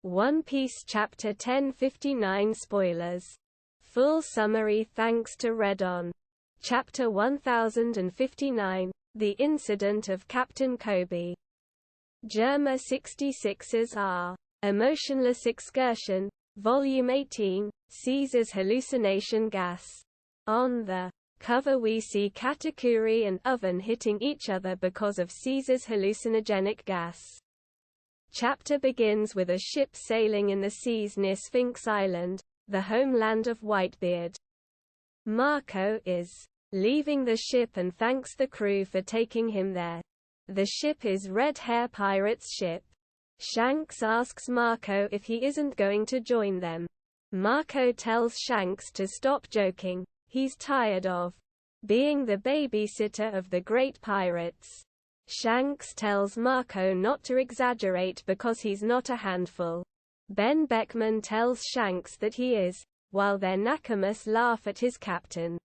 One Piece Chapter 1059 Spoilers. Full summary thanks to Redon. Chapter 1059, The Incident of Captain Kobe. Germa 66's R. Emotionless Excursion, Volume 18, Caesar's hallucination gas. On the cover we see Katakuri and Oven hitting each other because of Caesar's hallucinogenic gas. Chapter begins with a ship sailing in the seas near Sphinx Island, the homeland of Whitebeard. Marco is leaving the ship and thanks the crew for taking him there. The ship is Red Hair Pirate's ship. Shanks asks Marco if he isn't going to join them. Marco tells Shanks to stop joking, he's tired of being the babysitter of the great pirates. Shanks tells Marco not to exaggerate because he's not a handful. Ben Beckman tells Shanks that he is, while their Nakamas laugh at his captain.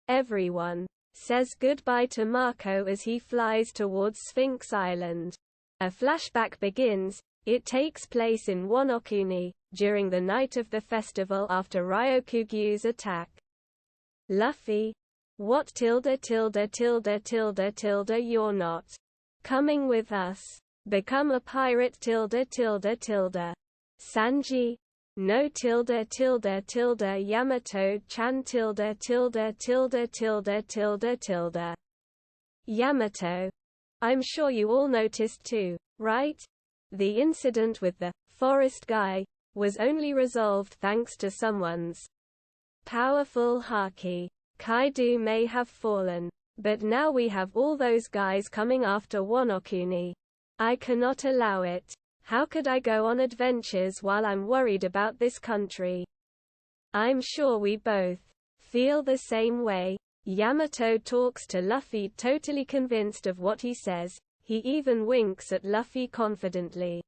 Everyone says goodbye to Marco as he flies towards Sphinx Island. A flashback begins. It takes place in Wonokuni, during the night of the festival after Ryokugyu's attack. Luffy, what you're not coming with us. Become a pirate Sanji, no Yamato-chan Yamato, I'm sure you all noticed too, right? The incident with the forest guy was only resolved thanks to someone's powerful haki. Kaido may have fallen, but now we have all those guys coming after Wonokuni. I cannot allow it. How could I go on adventures while I'm worried about this country? I'm sure we both feel the same way. Yamato talks to Luffy totally convinced of what he says. He even winks at Luffy confidently.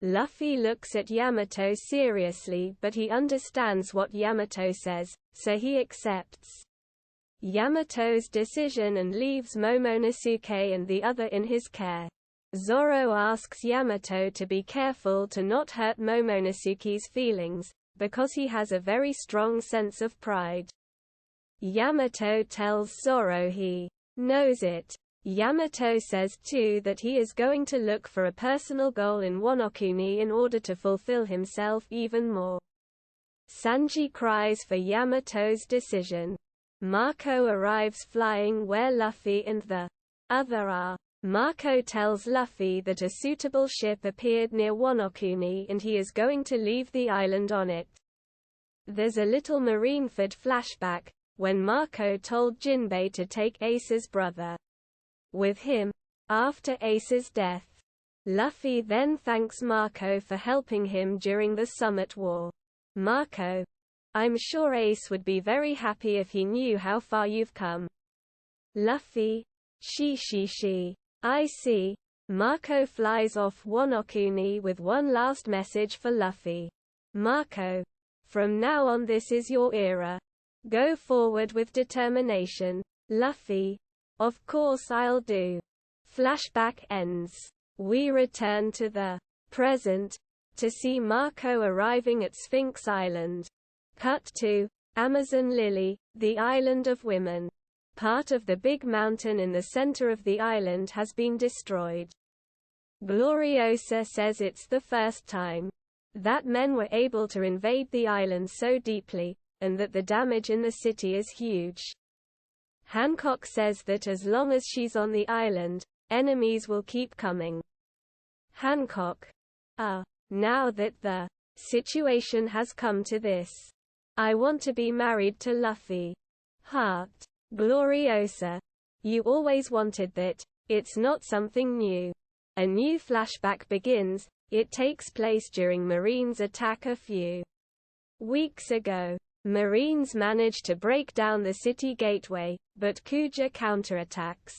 Luffy looks at Yamato seriously, but he understands what Yamato says, so he accepts Yamato's decision and leaves Momonosuke and the other in his care. Zoro asks Yamato to be careful to not hurt Momonosuke's feelings, because he has a very strong sense of pride. Yamato tells Zoro he knows it. Yamato says too that he is going to look for a personal goal in Wonokuni in order to fulfill himself even more. Sanji cries for Yamato's decision. Marco arrives flying where Luffy and the other are. Marco tells Luffy that a suitable ship appeared near Wonokuni and he is going to leave the island on it. There's a little Marineford flashback, when Marco told Jinbei to take Ace's brother with him, after Ace's death. Luffy then thanks Marco for helping him during the Summit War. Marco, I'm sure Ace would be very happy if he knew how far you've come. Luffy, she. I see. Marco flies off Wonokuni with one last message for Luffy. Marco, from now on this is your era. Go forward with determination. Luffy, of course I'll do. Flashback ends. We return to the present, to see Marco arriving at Sphinx Island. Cut to Amazon Lily, the island of women. Part of the big mountain in the center of the island has been destroyed. Gloriosa says it's the first time that men were able to invade the island so deeply, and that the damage in the city is huge. Hancock says that as long as she's on the island, enemies will keep coming. Hancock, now that the situation has come to this, I want to be married to Luffy. Heart. Gloriosa, you always wanted that, it's not something new. A new flashback begins. It takes place during Marine's attack a few weeks ago. Marines manage to break down the city gateway, but Kuja counterattacks.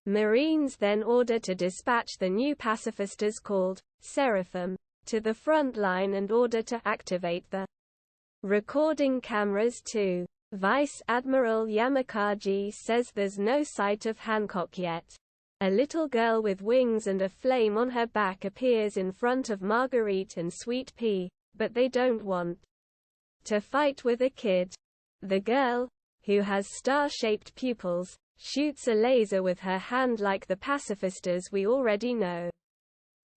Marines then order to dispatch the new pacifistas called Seraphim to the front line and order to activate the recording cameras too. Vice Admiral Yamakaji says there's no sight of Hancock yet. A little girl with wings and a flame on her back appears in front of Marguerite and Sweet Pea, but they don't want to fight with a kid. The girl, who has star-shaped pupils, shoots a laser with her hand like the pacifistas we already know.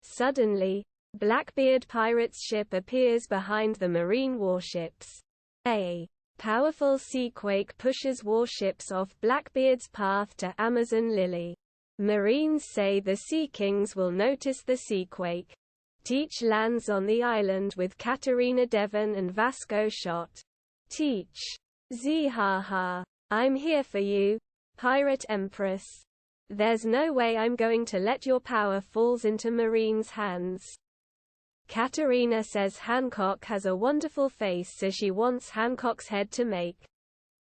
Suddenly, Blackbeard pirate's ship appears behind the marine warships. A powerful seaquake pushes warships off Blackbeard's path to Amazon Lily. Marines say the Sea Kings will notice the seaquake. Teach lands on the island with Katerina Devon and Vasco shot. Teach. Zihaha. I'm here for you, Pirate Empress. There's no way I'm going to let your power falls into Marine's hands. Katerina says Hancock has a wonderful face, so she wants Hancock's head to make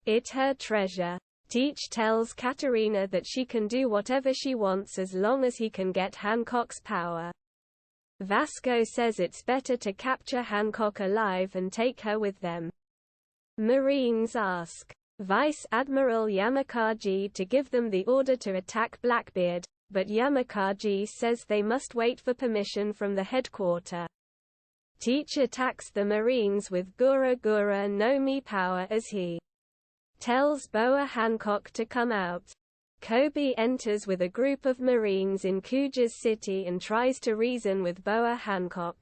it her treasure. Teach tells Katerina that she can do whatever she wants as long as he can get Hancock's power. Vasco says it's better to capture Hancock alive and take her with them. Marines ask Vice Admiral Yamakaji to give them the order to attack Blackbeard, but Yamakaji says they must wait for permission from the headquarters. Teach attacks the Marines with Gura Gura no Mi power as he tells Boa Hancock to come out. Kobe enters with a group of Marines in Kuja's city and tries to reason with Boa Hancock.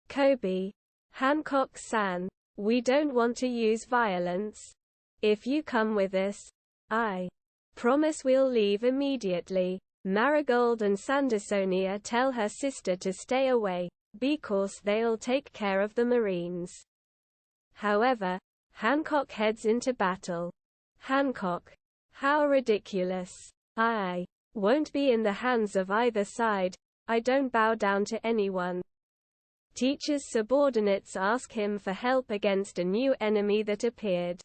Kobe. Hancock-san, we don't want to use violence. If you come with us, I promise we'll leave immediately. Marigold and Sandersonia tell her sister to stay away, because they'll take care of the Marines. However, Hancock heads into battle. Hancock. How ridiculous. I won't be in the hands of either side. I don't bow down to anyone. Teach's subordinates ask him for help against a new enemy that appeared.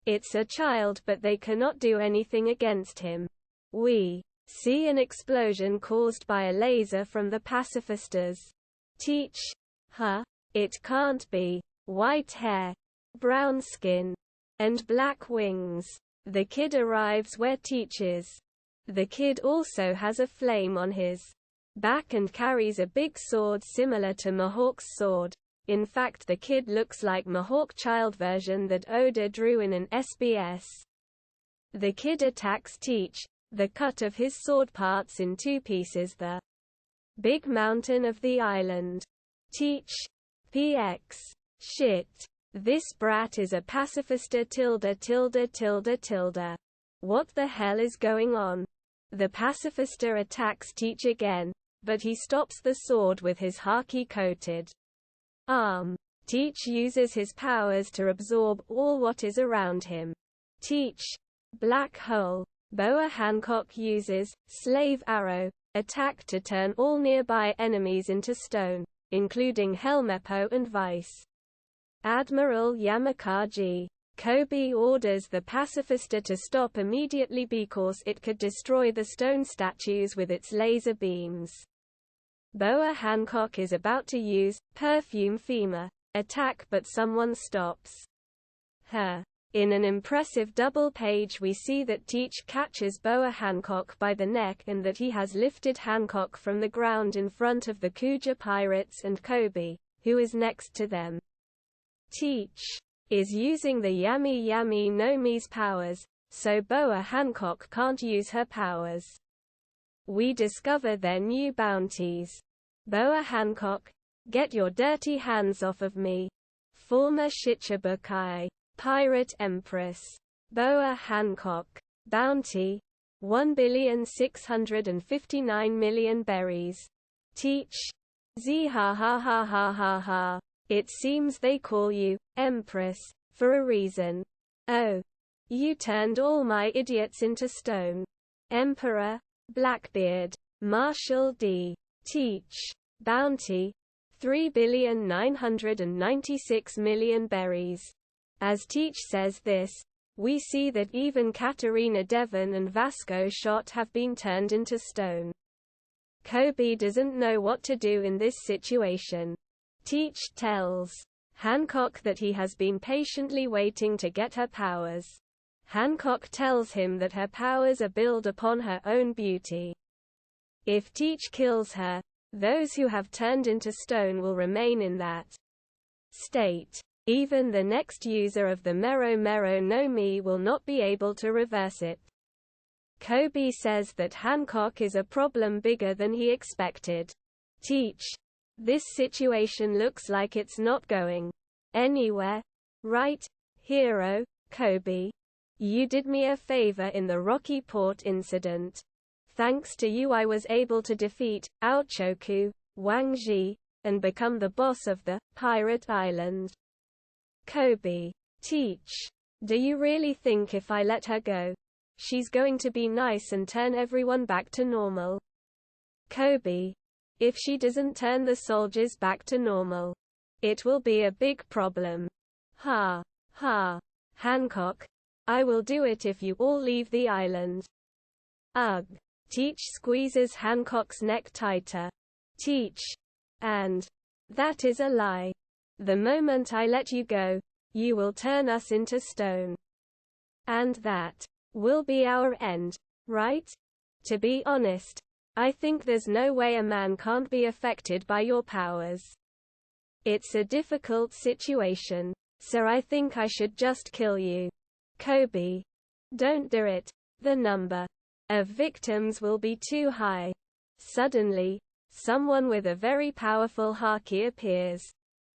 It's a child, but they cannot do anything against him. We see an explosion caused by a laser from the pacifistas. Teach. Huh? It can't be. White hair, brown skin, and black wings. The kid arrives where Teach is. The kid also has a flame on his back and carries a big sword similar to Mihawk's sword. In fact, the kid looks like Mihawk child version that Oda drew in an SBS. The kid attacks Teach, the cut of his sword parts in two pieces the big mountain of the island. Teach. PX. Shit. This brat is a pacifista ____. What the hell is going on? The pacifista attacks Teach again, but he stops the sword with his haki-coated arm. Teach uses his powers to absorb all what is around him. Teach. Black hole. Boa Hancock uses slave arrow attack to turn all nearby enemies into stone, including Helmeppo and Vice Admiral Yamakaji. Kobe orders the pacifista to stop immediately because it could destroy the stone statues with its laser beams. Boa Hancock is about to use perfume FEMA attack, but someone stops her. In an impressive double page we see that Teach catches Boa Hancock by the neck and that he has lifted Hancock from the ground in front of the Kuja pirates and Kobe, who is next to them. Teach is using the Yami Yami no Mi's powers, so Boa Hancock can't use her powers. We discover their new bounties. Boa Hancock, get your dirty hands off of me. Former Shichibukai. Pirate Empress. Boa Hancock. Bounty. 1,659,000,000 berries. Teach. Zihahahahaha. It seems they call you Empress for a reason. Oh. You turned all my idiots into stone. Emperor. Blackbeard. Marshal D. Teach. Bounty. 3,996,000,000 berries. As Teach says this, we see that even Katerina Devon and Vasco Shot have been turned into stone. Kobe doesn't know what to do in this situation. Teach tells Hancock that he has been patiently waiting to get her powers. Hancock tells him that her powers are built upon her own beauty. If Teach kills her, those who have turned into stone will remain in that state. Even the next user of the Mero Mero no Mi will not be able to reverse it. Kobe says that Hancock is a problem bigger than he expected. Teach, this situation looks like it's not going anywhere. Right, hero? Kobe. You did me a favor in the Rocky Port incident. Thanks to you I was able to defeat Aochoku, Wang Ji, and become the boss of the Pirate Island. Kobe. Teach. Do you really think if I let her go, she's going to be nice and turn everyone back to normal? Kobe. If she doesn't turn the soldiers back to normal, it will be a big problem. Ha. Ha. Hancock. I will do it if you all leave the island. Ugh. Teach squeezes Hancock's neck tighter. Teach. And that is a lie. The moment I let you go, you will turn us into stone. And that will be our end, right? To be honest, I think there's no way a man can't be affected by your powers. It's a difficult situation, so I think I should just kill you. Kobe. Don't do it. The number of victims will be too high. Suddenly, someone with a very powerful haki appears.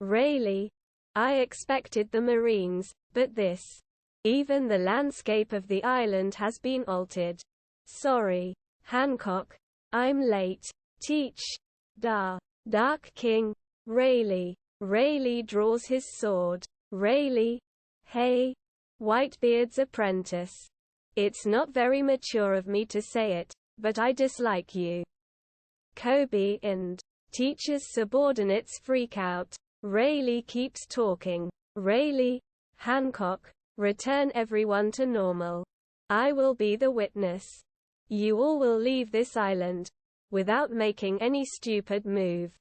Rayleigh. I expected the Marines, but this. Even the landscape of the island has been altered. Sorry, Hancock. I'm late. Teach. Dark King. Rayleigh. Rayleigh draws his sword. Rayleigh. Hey. Whitebeard's apprentice. It's not very mature of me to say it, but I dislike you. Kobe and Teach's subordinates freak out. Rayleigh keeps talking. Rayleigh. Hancock. Return everyone to normal. I will be the witness. You all will leave this island without making any stupid move.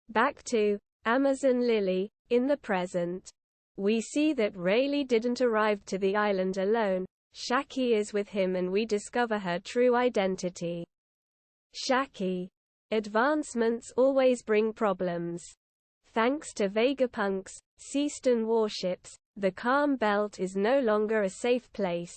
Back to Amazon Lily. In the present, we see that Rayleigh didn't arrive to the island alone. Shaki is with him and we discover her true identity. Shaki. Advancements always bring problems. Thanks to Vegapunk's Seaston warships, the Calm Belt is no longer a safe place.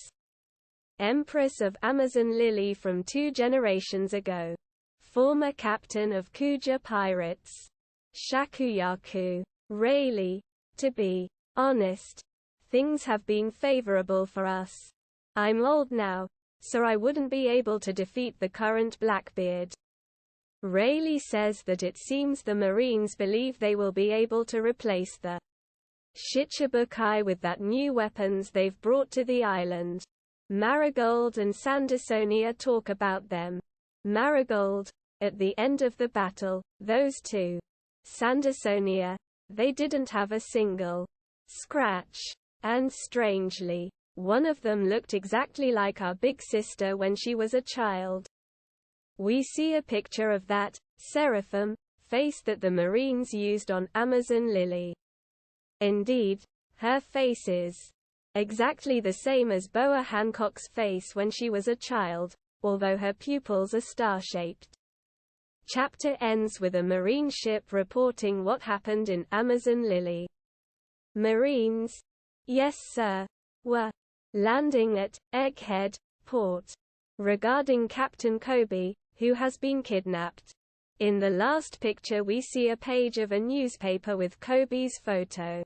Empress of Amazon Lily from 2 generations ago. Former captain of Kuja pirates. Shakuyaku. Rayleigh. To be honest, things have been favorable for us. I'm old now, so I wouldn't be able to defeat the current Blackbeard. Rayleigh says that it seems the Marines believe they will be able to replace the Shichibukai with that new weapons they've brought to the island. Marigold and Sandersonia talk about them. Marigold. At the end of the battle, those two. Sandersonia. They didn't have a single scratch. And strangely, one of them looked exactly like our big sister when she was a child. We see a picture of that seraphim face that the Marines used on Amazon Lily. Indeed, her face is exactly the same as Boa Hancock's face when she was a child, although her pupils are star-shaped. Chapter ends with a Marine ship reporting what happened in Amazon Lily. Marines, yes sir, were landing at Egghead Port. Regarding Captain Kobe, who has been kidnapped. In the last picture we see a page of a newspaper with Kobe's photo.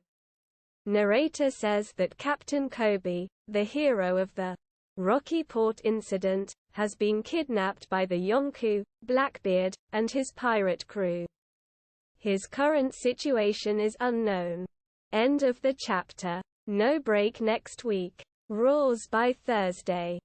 Narrator says that Captain Kobe, the hero of the Rocky Port incident, has been kidnapped by the Yonku, Blackbeard, and his pirate crew. His current situation is unknown. End of the chapter. No break next week. Raws by Thursday.